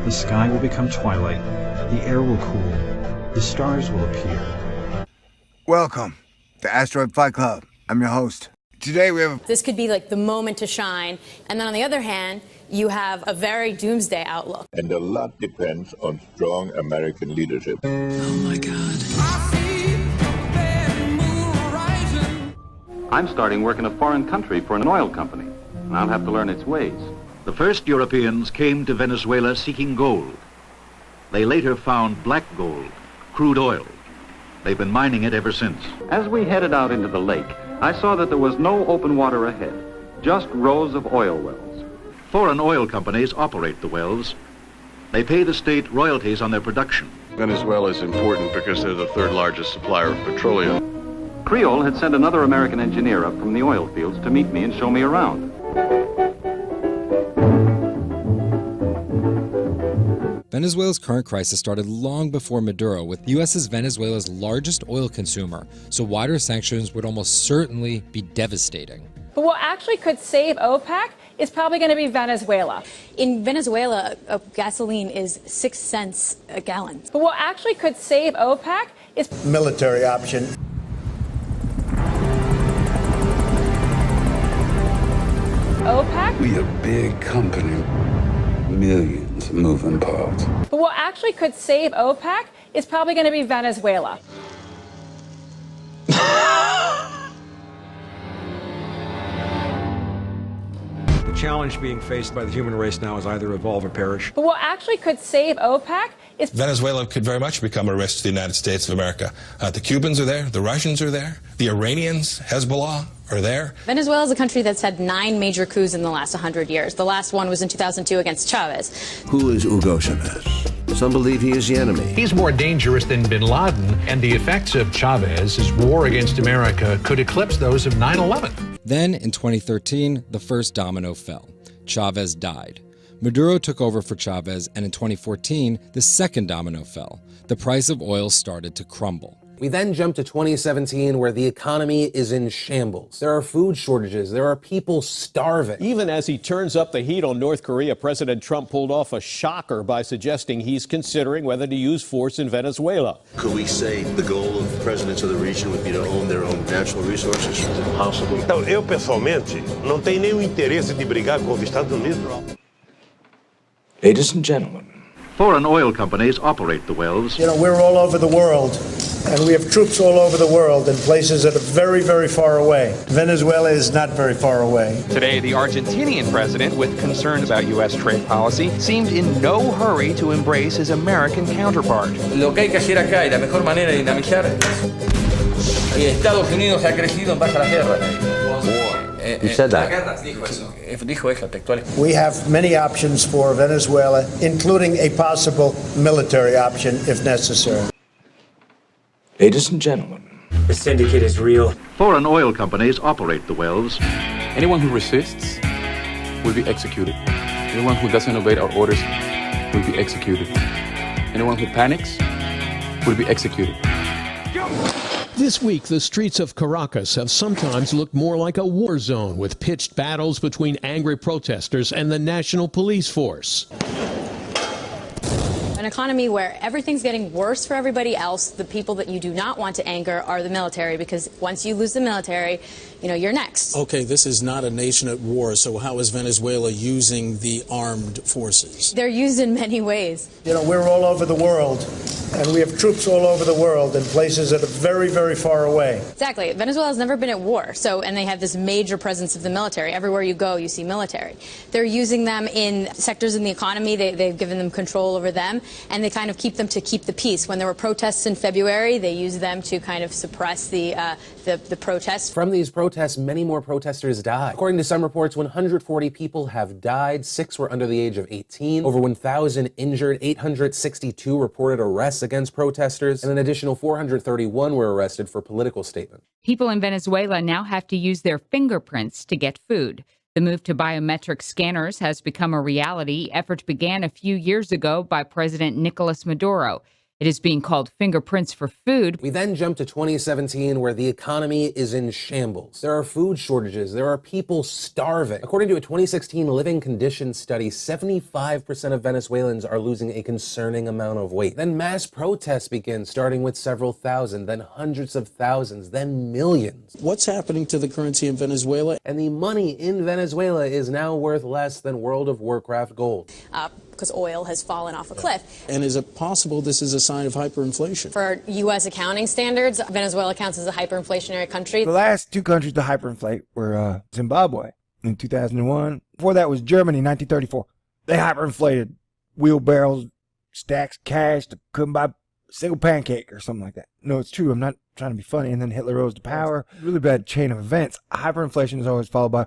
The sky will become twilight, the air will cool, the stars will appear. Welcome to Asteroid Flight Club. I'm your host. Today we have... This could be like the moment to shine. And then on the other hand, you have a very doomsday outlook. And a lot depends on strong American leadership. Oh my God. I'm starting work in a foreign country for an oil company, and I'll have to learn its ways. The first Europeans came to Venezuela seeking gold. They later found black gold, crude oil. They've been mining it ever since. As we headed out into the lake, I saw that there was no open water ahead, just rows of oil wells. Foreign oil companies operate the wells. They pay the state royalties on their production. Venezuela is important because they're the third largest supplier of petroleum. Creole had sent another American engineer up from the oil fields to meet me and show me around. Venezuela's current crisis started long before Maduro, with the U.S. as Venezuela's largest oil consumer, so wider sanctions would almost certainly be devastating. But what actually could save OPEC is probably going to be Venezuela. In Venezuela, gasoline is 6 cents a gallon. But what actually could save OPEC is military option. OPEC? We a big company. Millions of moving parts. But what actually could save OPEC is probably going to be Venezuela. The challenge being faced by the human race now is either evolve or perish. But what actually could save OPEC is... Venezuela could very much become a risk to the United States of America. The Cubans are there, the Russians are there, the Iranians, Hezbollah, are there. Venezuela is a country that's had 9 major coups in the last 100 years. The last one was in 2002 against Chavez. Who is Hugo Chavez? Some believe he is the enemy. He's more dangerous than bin Laden, and the effects of Chavez's war against America could eclipse those of 9/11. Then, in 2013, the first domino fell. Chavez died. Maduro took over for Chavez, and in 2014, the second domino fell. The price of oil started to crumble. We then jump to 2017, where the economy is in shambles. There are food shortages. There are people starving. Even as he turns up the heat on North Korea, President Trump pulled off a shocker by suggesting he's considering whether to use force in Venezuela. Could we say the goal of presidents of the region would be to own their own natural resources? Is it possible? Então, eu pessoalmente não tenho nenhum interesse de brigar com os Estados Unidos. Ladies and gentlemen. Foreign oil companies operate the wells. You know, we're all over the world, and we have troops all over the world in places that are very, very far away. Venezuela is not very far away. Today, the Argentinian president, with concerns about U.S. trade policy, seemed in no hurry to embrace his American counterpart. Lo que hay que hacer acá y la mejor manera de dinamizar. Estados Unidos ha crecido en base a las guerras. You said that. We have many options for Venezuela, including a possible military option if necessary. Ladies and gentlemen. The syndicate is real. Foreign oil companies operate the wells. Anyone who resists will be executed. Anyone who doesn't obey our orders will be executed. Anyone who panics will be executed. This week, the streets of Caracas have sometimes looked more like a war zone, with pitched battles between angry protesters and the national police force. An economy where everything's getting worse for everybody else. The people that you do not want to anger are the military, because once you lose the military, you know, you're next. Okay, this is not a nation at war, so how is Venezuela using the armed forces? They're used in many ways. You know, we're all over the world, and we have troops all over the world in places that are very, very far away. Exactly. Venezuela has never been at war, and they have this major presence of the military. Everywhere you go, you see military. They're using them in sectors in the economy. They've given them control over them, and they kind of keep them to keep the peace. When there were protests in February, they used them to kind of suppress the protests. From these protests, many more protesters died. According to some reports, 140 people have died. 6 were under the age of 18. Over 1,000 injured. 862 reported arrests against protesters, and an additional 431 were arrested for political statements. People in Venezuela now have to use their fingerprints to get food. The move to biometric scanners has become a reality. Effort began a few years ago by President Nicolas Maduro. It is being called fingerprints for food. We then jump to 2017, where the economy is in shambles. There are food shortages. There are people starving. According to a 2016 living conditions study, 75% of Venezuelans are losing a concerning amount of weight. Then mass protests begin, starting with several thousand, then hundreds of thousands, then millions. What's happening to the currency in Venezuela? And the money in Venezuela is now worth less than World of Warcraft gold. Because oil has fallen off a cliff. And is it possible this is a sign of hyperinflation? For U.S. accounting standards, Venezuela counts as a hyperinflationary country. The last two countries to hyperinflate were Zimbabwe in 2001. Before that was Germany in 1934. They hyperinflated wheelbarrows, stacks of cash, couldn't buy a single pancake or something like that. No, it's true. I'm not trying to be funny. And then Hitler rose to power. Really bad chain of events. Hyperinflation is always followed by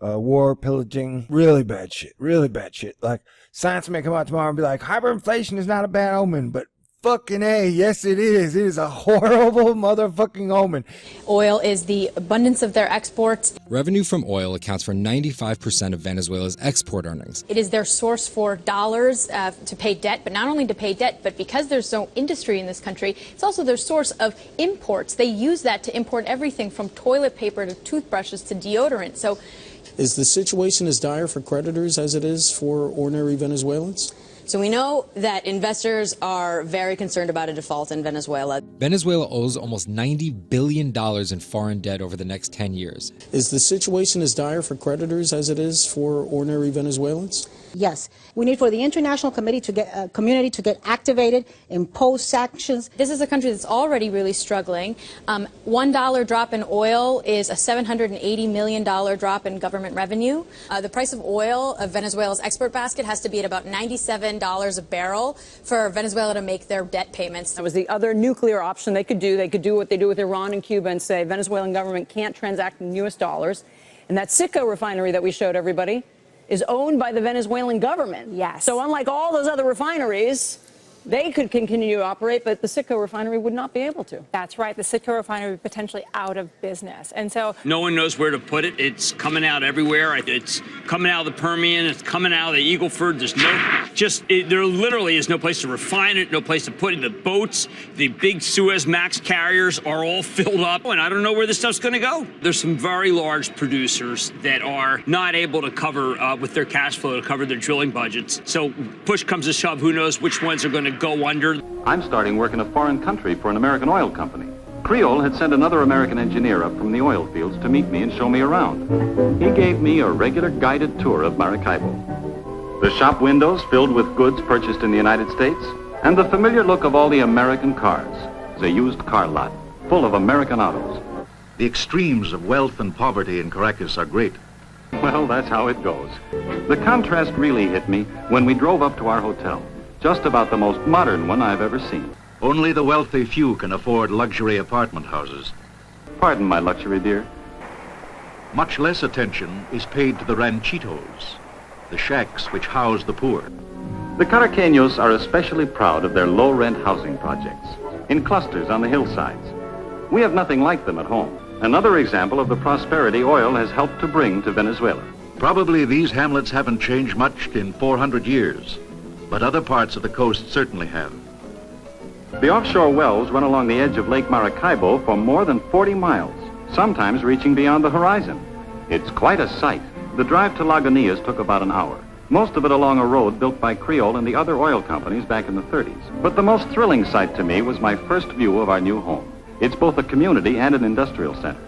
war, pillaging, really bad shit. Like, science may come out tomorrow and be like, hyperinflation is not a bad omen, but fucking A, yes it is. It is a horrible motherfucking omen. Oil is the abundance of their exports. Revenue from oil accounts for 95% of Venezuela's export earnings. It is their source for dollars to pay debt, but not only to pay debt, but because there's no industry in this country, it's also their source of imports. They use that to import everything from toilet paper to toothbrushes to deodorant. So, is the situation as dire for creditors as it is for ordinary Venezuelans? So we know that investors are very concerned about a default in Venezuela. Venezuela owes almost $90 billion in foreign debt over the next 10 years. Is the situation as dire for creditors as it is for ordinary Venezuelans? Yes. We need for the international community to get activated, impose sanctions. This is a country that's already really struggling. $1 drop in oil is a $780 million drop in government revenue. The price of oil of Venezuela's export basket has to be at about $97 a barrel for Venezuela to make their debt payments. That was the other nuclear option they could do. They could do what they do with Iran and Cuba and say Venezuelan government can't transact in U.S. dollars. And that Citgo refinery that we showed everybody is owned by the Venezuelan government. Yes. So unlike all those other refineries, they could continue to operate, but the Citgo refinery would not be able to. That's right. The Citgo refinery would be potentially out of business. And so no one knows where to put it. It's coming out everywhere. It's coming out of the Permian. It's coming out of the Eagle Ford. There's there literally is no place to refine it, no place to put it. The boats, the big Suez Max carriers are all filled up, and I don't know where this stuff's going to go. There's some very large producers that are not able to cover with their cash flow to cover their drilling budgets. So push comes to shove, who knows which ones are going to go under. I'm starting work in a foreign country for an American oil company. Creole had sent another American engineer up from the oil fields to meet me and show me around. He gave me a regular guided tour of Maracaibo. The shop windows filled with goods purchased in the United States, and the familiar look of all the American cars. It's a used car lot full of American autos. The extremes of wealth and poverty in Caracas are great. Well, that's how it goes. The contrast really hit me when we drove up to our hotel. Just about the most modern one I've ever seen. Only the wealthy few can afford luxury apartment houses. Pardon my luxury, dear. Much less attention is paid to the ranchitos, the shacks which house the poor. The Caraqueños are especially proud of their low-rent housing projects, in clusters on the hillsides. We have nothing like them at home. Another example of the prosperity oil has helped to bring to Venezuela. Probably these hamlets haven't changed much in 400 years. But other parts of the coast certainly have. The offshore wells run along the edge of Lake Maracaibo for more than 40 miles, sometimes reaching beyond the horizon. It's quite a sight. The drive to Lagunitas took about an hour, most of it along a road built by Creole and the other oil companies back in the 30s. But the most thrilling sight to me was my first view of our new home. It's both a community and an industrial center.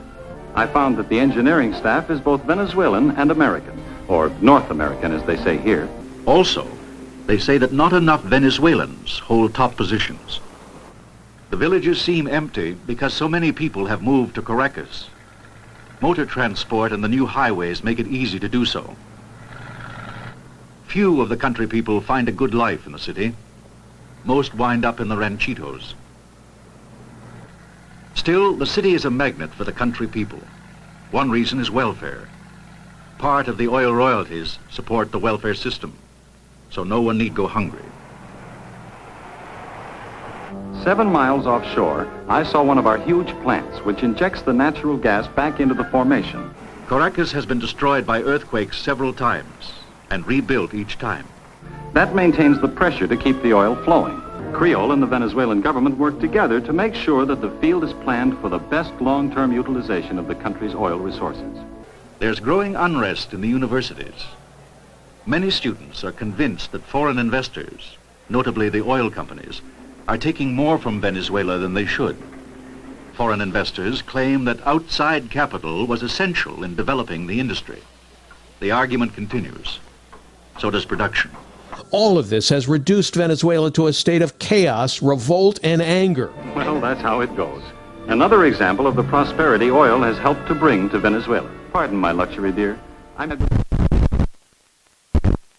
I found that the engineering staff is both Venezuelan and American, or North American as they say here. Also, they say that not enough Venezuelans hold top positions. The villages seem empty because so many people have moved to Caracas. Motor transport and the new highways make it easy to do so. Few of the country people find a good life in the city. Most wind up in the ranchitos. Still, the city is a magnet for the country people. One reason is welfare. Part of the oil royalties support the welfare system, so no one need go hungry. 7 miles offshore, I saw one of our huge plants which injects the natural gas back into the formation. Caracas has been destroyed by earthquakes several times and rebuilt each time. That maintains the pressure to keep the oil flowing. Creole and the Venezuelan government work together to make sure that the field is planned for the best long-term utilization of the country's oil resources. There's growing unrest in the universities. Many students are convinced that foreign investors, notably the oil companies, are taking more from Venezuela than they should. Foreign investors claim that outside capital was essential in developing the industry. The argument continues. So does production. All of this has reduced Venezuela to a state of chaos, revolt, and anger. Well, that's how it goes. Another example of the prosperity oil has helped to bring to Venezuela. Pardon my luxury, dear.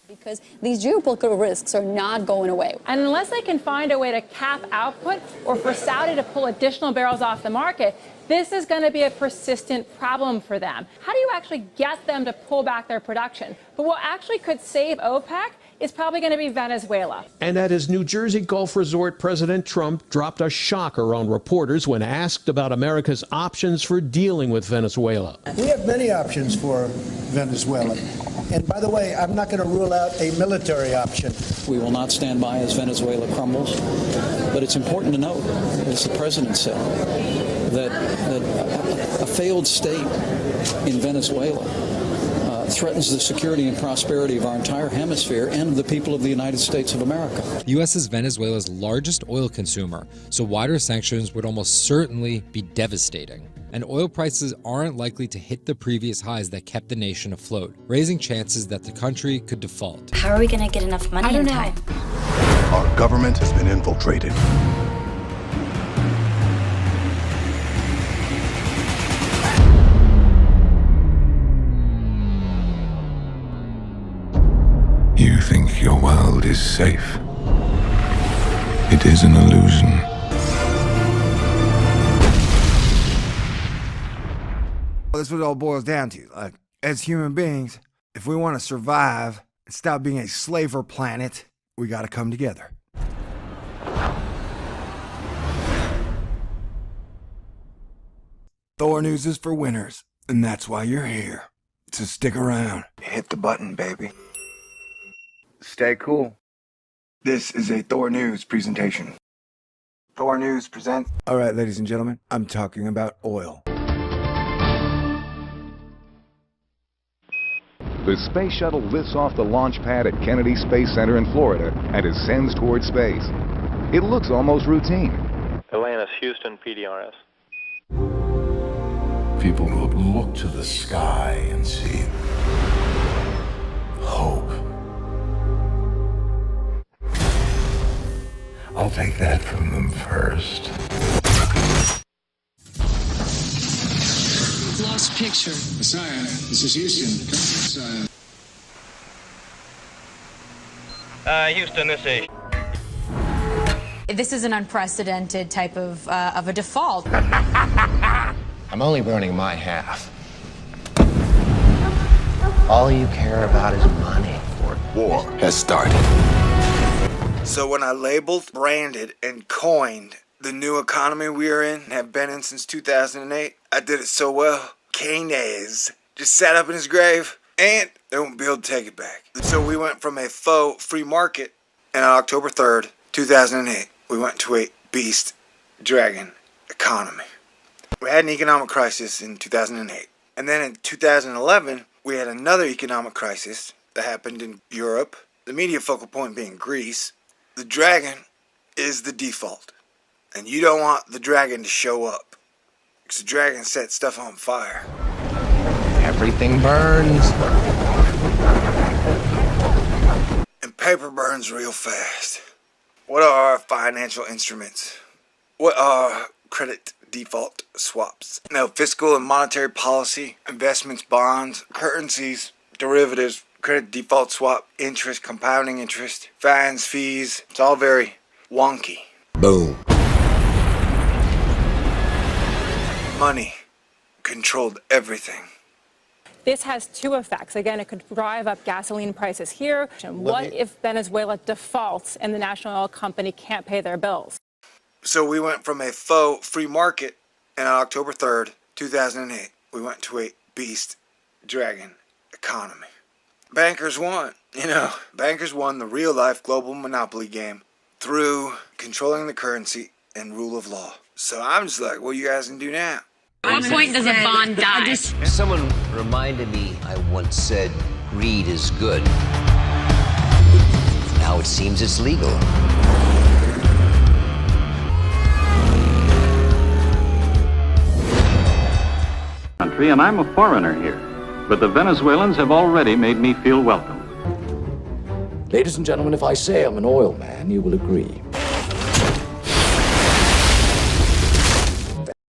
Because these geopolitical risks are not going away. And unless they can find a way to cap output or for Saudi to pull additional barrels off the market, this is going to be a persistent problem for them. How do you actually get them to pull back their production? But what actually could save OPEC is probably going to be Venezuela. And at his New Jersey Gulf resort, President Trump dropped a shocker on reporters when asked about America's options for dealing with Venezuela. We have many options for Venezuela. And by the way, I'm not going to rule out a military option. We will not stand by as Venezuela crumbles. But it's important to note, as the president said, that a failed state in Venezuela threatens the security and prosperity of our entire hemisphere and the people of the United States of America. The U.S. is Venezuela's largest oil consumer, so wider sanctions would almost certainly be devastating. And oil prices aren't likely to hit the previous highs that kept the nation afloat, raising chances that the country could default. How are we going to get enough money in time? Our government has been infiltrated. You think your world is safe. It is an illusion. Well, that's what it all boils down to. Like, as human beings, if we want to survive and stop being a slaver planet, we got to come together. THORnews is for winners, and that's why you're here. So stick around. Hit the button, baby. Stay cool. This is a THORnews presentation. THORnews presents... All right, ladies and gentlemen, I'm talking about oil. The space shuttle lifts off the launch pad at Kennedy Space Center in Florida and ascends toward space. It looks almost routine. Atlantis, Houston, PDRS. People will look to the sky and see hope. I'll take that from them first. Lost picture. Messiah, this is Houston. Messiah. Houston, this is. This is an unprecedented type of a default. I'm only burning my half. All you care about is money. War has started. So when I labeled, branded, and coined the new economy we are in and have been in since 2008, I did it so well, Keynes just sat up in his grave and they won't be able to take it back. So we went from a faux free market, and on October 3rd, 2008, we went to a beast dragon economy. We had an economic crisis in 2008. And then in 2011, we had another economic crisis that happened in Europe, the media focal point being Greece. The dragon is the default. And you don't want the dragon to show up, because the dragon sets stuff on fire. Everything burns. And paper burns real fast. What are our financial instruments? What are credit default swaps? Now, fiscal and monetary policy, investments, bonds, currencies, derivatives, credit default swap, interest, compounding interest, fines, fees. It's all very wonky. Boom. Money controlled everything. This has two effects. Again, it could drive up gasoline prices here. What if Venezuela defaults and the national oil company can't pay their bills? So we went from a faux free market, and on October 3rd, 2008, we went to a beast dragon economy. Bankers won. Bankers won the real-life global monopoly game through controlling the currency and rule of law. So I'm just like, what you guys can do now? At what point does a bond die? Someone reminded me I once said greed is good. Now it seems it's legal. Country, and I'm a foreigner here. But the Venezuelans have already made me feel welcome. Ladies and gentlemen, if I say I'm an oil man, you will agree.